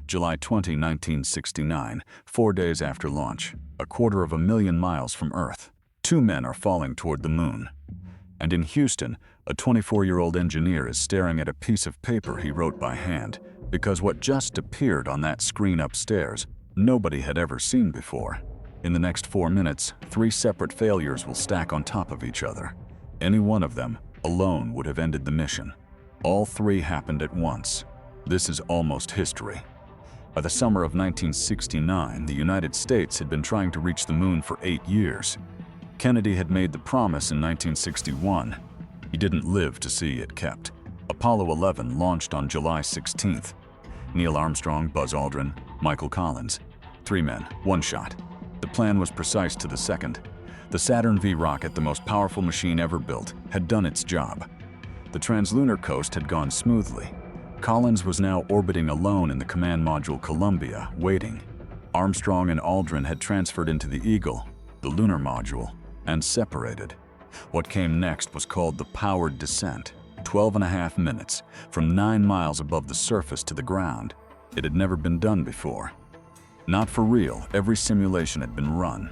July 20, 1969, 4 days after launch, a 250,000 miles from Earth. Two men are falling toward the moon. And in Houston, a 24-year-old engineer is staring at a piece of paper he wrote by hand, because what just appeared on that screen upstairs, nobody had ever seen before. In the next 4 minutes, 3 separate failures will stack on top of each other. Any one of them, alone, would have ended the mission. All 3 happened at once. This is almost history. By the summer of 1969, the United States had been trying to reach the moon for 8 years. Kennedy had made the promise in 1961. He didn't live to see it kept. Apollo 11 launched on July 16th. Neil Armstrong, Buzz Aldrin, Michael Collins. 3 men, 1 shot. The plan was precise to the second. The Saturn V rocket, the most powerful machine ever built, had done its job. The translunar coast had gone smoothly. Collins was now orbiting alone in the command module Columbia, waiting. Armstrong and Aldrin had transferred into the Eagle, the lunar module, and separated. What came next was called the powered descent. 12.5 minutes, from 9 miles above the surface to the ground. It had never been done before. Not for real, every simulation had been run.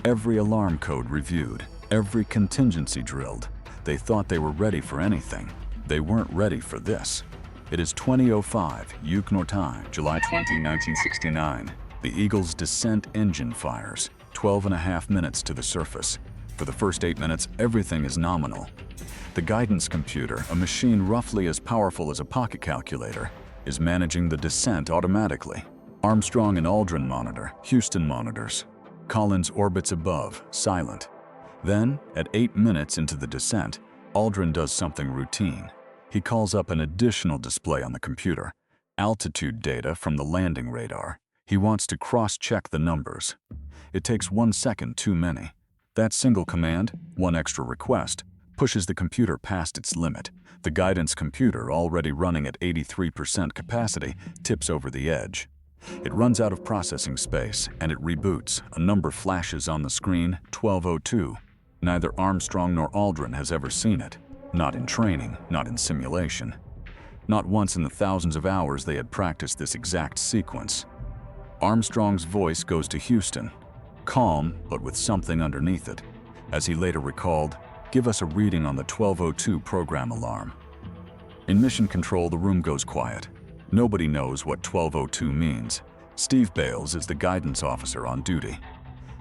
Every alarm code reviewed, every contingency drilled. They thought they were ready for anything. They weren't ready for this. It is 20:05 UK time, July 20, 1969. The Eagle's descent engine fires, 12.5 minutes to the surface. For the first 8 minutes, everything is nominal. The guidance computer, a machine roughly as powerful as a pocket calculator, is managing the descent automatically. Armstrong and Aldrin monitor, Houston monitors. Collins orbits above, silent. Then, at 8 minutes into the descent, Aldrin does something routine. He calls up an additional display on the computer, altitude data from the landing radar. He wants to cross-check the numbers. It takes 1 second too many. That single command, 1 extra request, pushes the computer past its limit. The guidance computer, already running at 83% capacity, tips over the edge. It runs out of processing space, and it reboots. A number flashes on the screen, 12:02. Neither Armstrong nor Aldrin has ever seen it. Not in training, not in simulation. Not once in the thousands of hours they had practiced this exact sequence. Armstrong's voice goes to Houston, calm but with something underneath it. As he later recalled, "Give us a reading on the 12:02 program alarm." In mission control, the room goes quiet. Nobody knows what 12:02 means. Steve Bales is the guidance officer on duty.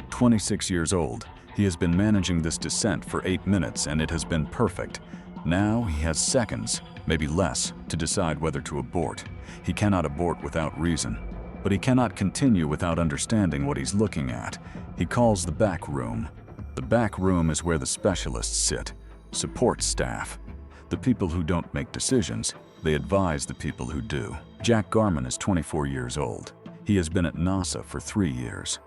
26 years old, he has been managing this descent for 8 minutes and it has been perfect. Now he has seconds, maybe less, to decide whether to abort. He cannot abort without reason, but he cannot continue without understanding what he's looking at. He calls the back room. The back room is where the specialists sit, support staff. The people who don't make decisions, they advise the people who do. Jack Garman is 24 years old. He has been at NASA for 3 years.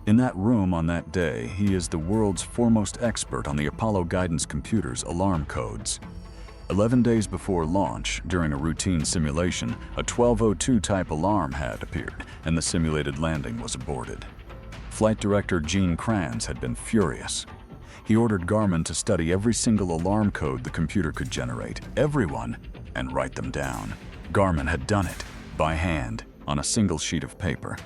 In that room on that day, he is the world's foremost expert on the Apollo guidance computer's alarm codes. 11 days before launch, during a routine simulation, a 12:02 type alarm had appeared, and the simulated landing was aborted. Flight Director Gene Kranz had been furious. He ordered Garman to study every single alarm code the computer could generate, everyone, and write them down. Garman had done it, by hand, on a single sheet of paper.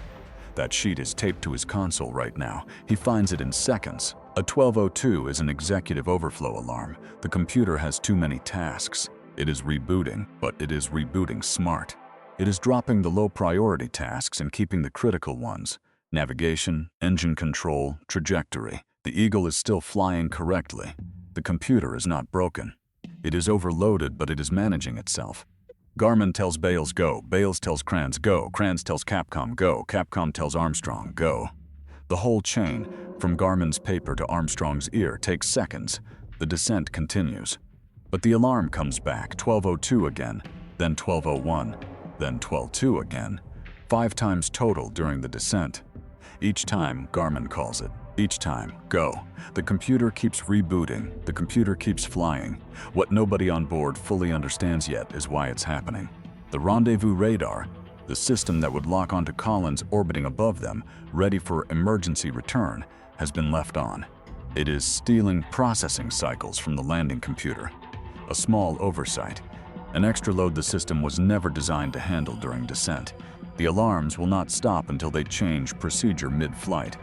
That sheet is taped to his console right now. He finds it in seconds. A 12:02 is an executive overflow alarm. The computer has too many tasks. It is rebooting, but it is rebooting smart. It is dropping the low-priority tasks and keeping the critical ones. Navigation, engine control, trajectory. The Eagle is still flying correctly. The computer is not broken. It is overloaded, but it is managing itself. Garman tells Bales go, Bales tells Kranz go, Kranz tells Capcom go, Capcom tells Armstrong go. The whole chain, from Garman's paper to Armstrong's ear, takes seconds. The descent continues. But the alarm comes back, 12:02 again, then 12:01, then 12:02 again. 5 times total during the descent. Each time, Garman calls it. Each time, go. The computer keeps rebooting. The computer keeps flying. What nobody on board fully understands yet is why it's happening. The rendezvous radar, the system that would lock onto Collins orbiting above them, ready for emergency return, has been left on. It is stealing processing cycles from the landing computer. A small oversight. An extra load the system was never designed to handle during descent. The alarms will not stop until they change procedure mid-flight,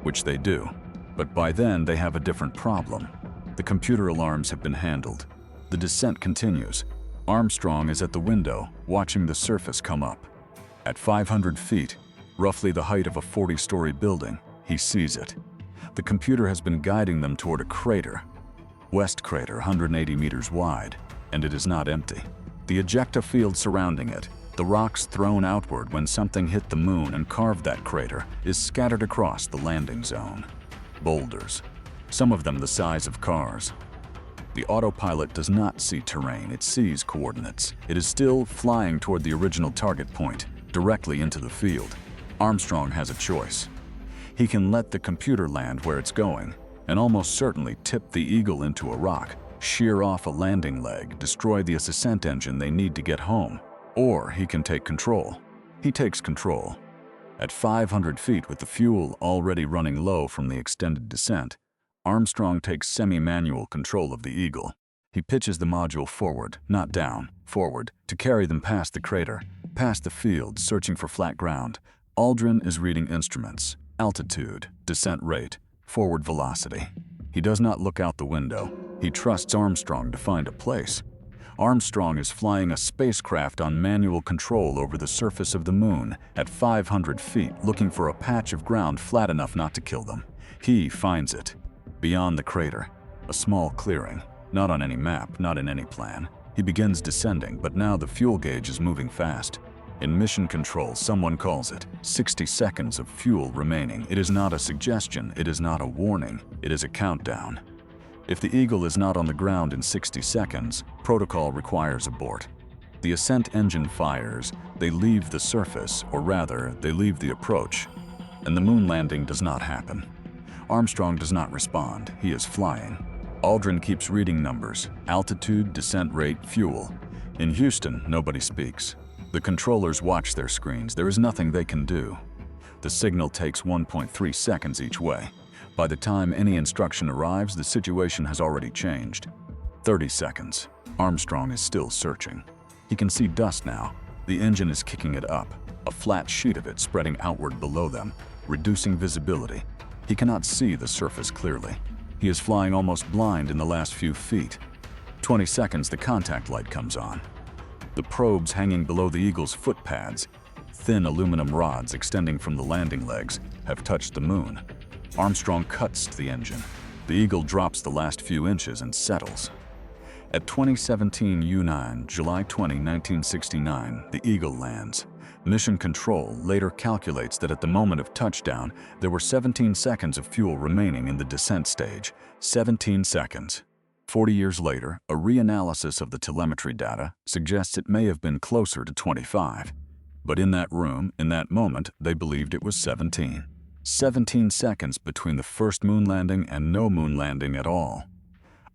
which they do. But by then, they have a different problem. The computer alarms have been handled. The descent continues. Armstrong is at the window, watching the surface come up. At 500 feet, roughly the height of a 40-story building, he sees it. The computer has been guiding them toward a crater. West crater, 180 meters wide, and it is not empty. The ejecta field surrounding it, the rocks thrown outward when something hit the moon and carved that crater, is scattered across the landing zone. Boulders, some of them the size of cars. The autopilot does not see terrain, it sees coordinates. It is still flying toward the original target point, directly into the field. Armstrong has a choice. He can let the computer land where it's going, and almost certainly tip the Eagle into a rock, shear off a landing leg, destroy the ascent engine they need to get home. Or he can take control. He takes control. At 500 feet with the fuel already running low from the extended descent, Armstrong takes semi-manual control of the Eagle. He pitches the module forward, not down, forward, to carry them past the crater, past the field, searching for flat ground. Aldrin is reading instruments, altitude, descent rate, forward velocity. He does not look out the window. He trusts Armstrong to find a place. Armstrong is flying a spacecraft on manual control over the surface of the moon at 500 feet, looking for a patch of ground flat enough not to kill them. He finds it. Beyond the crater, a small clearing, not on any map, not in any plan. He begins descending, but now the fuel gauge is moving fast. In mission control, someone calls it 60 seconds of fuel remaining. It is not a suggestion, it is not a warning, it is a countdown. If the Eagle is not on the ground in 60 seconds, protocol requires abort. The ascent engine fires, they leave the surface, or rather, they leave the approach, and the moon landing does not happen. Armstrong does not respond, he is flying. Aldrin keeps reading numbers, altitude, descent rate, fuel. In Houston, nobody speaks. The controllers watch their screens, there is nothing they can do. The signal takes 1.3 seconds each way. By the time any instruction arrives, the situation has already changed. 30 seconds. Armstrong is still searching. He can see dust now. The engine is kicking it up, a flat sheet of it spreading outward below them, reducing visibility. He cannot see the surface clearly. He is flying almost blind in the last few feet. 20 seconds, the contact light comes on. The probes hanging below the Eagle's foot pads, thin aluminum rods extending from the landing legs, have touched the moon. Armstrong cuts to the engine. The Eagle drops the last few inches and settles. At 2017 U9, July 20, 1969, the Eagle lands. Mission Control later calculates that at the moment of touchdown, there were 17 seconds of fuel remaining in the descent stage. 17 seconds. 40 years later, a reanalysis of the telemetry data suggests it may have been closer to 25. But in that room, in that moment, they believed it was 17. 17 seconds between the first moon landing and no moon landing at all.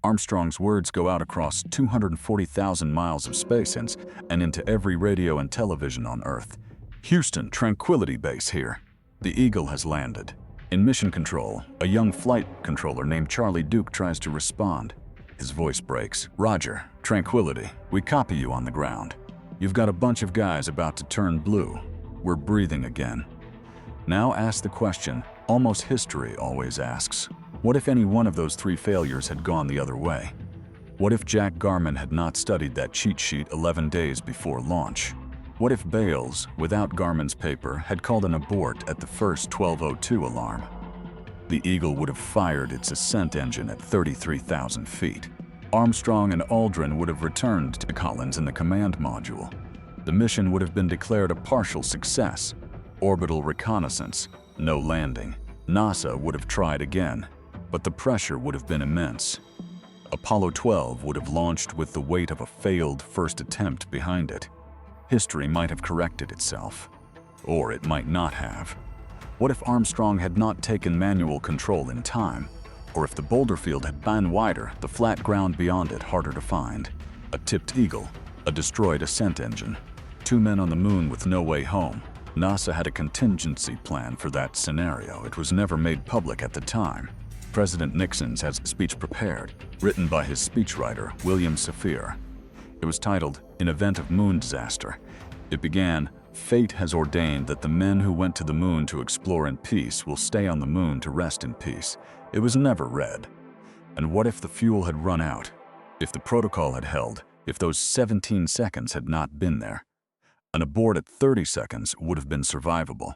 Armstrong's words go out across 240,000 miles of space and into every radio and television on Earth. Houston, Tranquility Base here. The Eagle has landed. In Mission Control, a young flight controller named Charlie Duke tries to respond. His voice breaks. Roger, Tranquility, we copy you on the ground. You've got a bunch of guys about to turn blue. We're breathing again. Now ask the question almost history always asks. What if any one of those three failures had gone the other way? What if Jack Garman had not studied that cheat sheet 11 days before launch? What if Bales, without Garman's paper, had called an abort at the first 12:02 alarm? The Eagle would have fired its ascent engine at 33,000 feet. Armstrong and Aldrin would have returned to Collins in the command module. The mission would have been declared a partial success. Orbital reconnaissance, no landing. NASA would have tried again, but the pressure would have been immense. Apollo 12 would have launched with the weight of a failed first attempt behind it. History might have corrected itself, or it might not have. What if Armstrong had not taken manual control in time? Or if the boulder field had been wider, the flat ground beyond it harder to find? A tipped Eagle, a destroyed ascent engine, 2 men on the moon with no way home. NASA had a contingency plan for that scenario. It was never made public at the time. President Nixon's has a speech prepared, written by his speechwriter, William Safire. It was titled, "In Event of Moon Disaster." It began, Fate has ordained that the men who went to the moon to explore in peace will stay on the moon to rest in peace. It was never read. And what if the fuel had run out? If the protocol had held? If those 17 seconds had not been there? An abort at 30 seconds would have been survivable.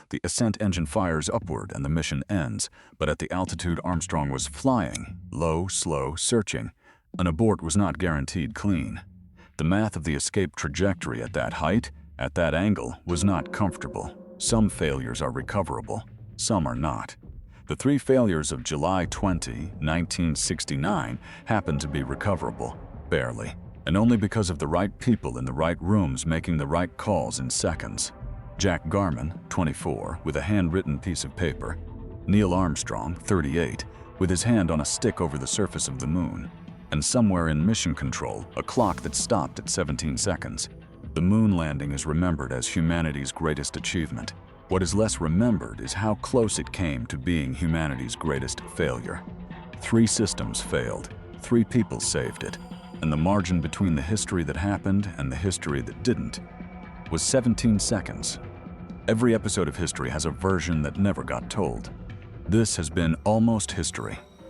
The ascent engine fires upward and the mission ends, but at the altitude Armstrong was flying, low, slow, searching, an abort was not guaranteed clean. The math of the escape trajectory at that height, at that angle, was not comfortable. Some failures are recoverable, some are not. The 3 failures of July 20, 1969 happened to be recoverable, barely, and only because of the right people in the right rooms making the right calls in seconds. Jack Garman, 24, with a handwritten piece of paper. Neil Armstrong, 38, with his hand on a stick over the surface of the moon. And somewhere in mission control, a clock that stopped at 17 seconds. The moon landing is remembered as humanity's greatest achievement. What is less remembered is how close it came to being humanity's greatest failure. 3 systems failed, 3 people saved it, and the margin between the history that happened and the history that didn't was 17 seconds. Every episode of history has a version that never got told. This has been Almost History.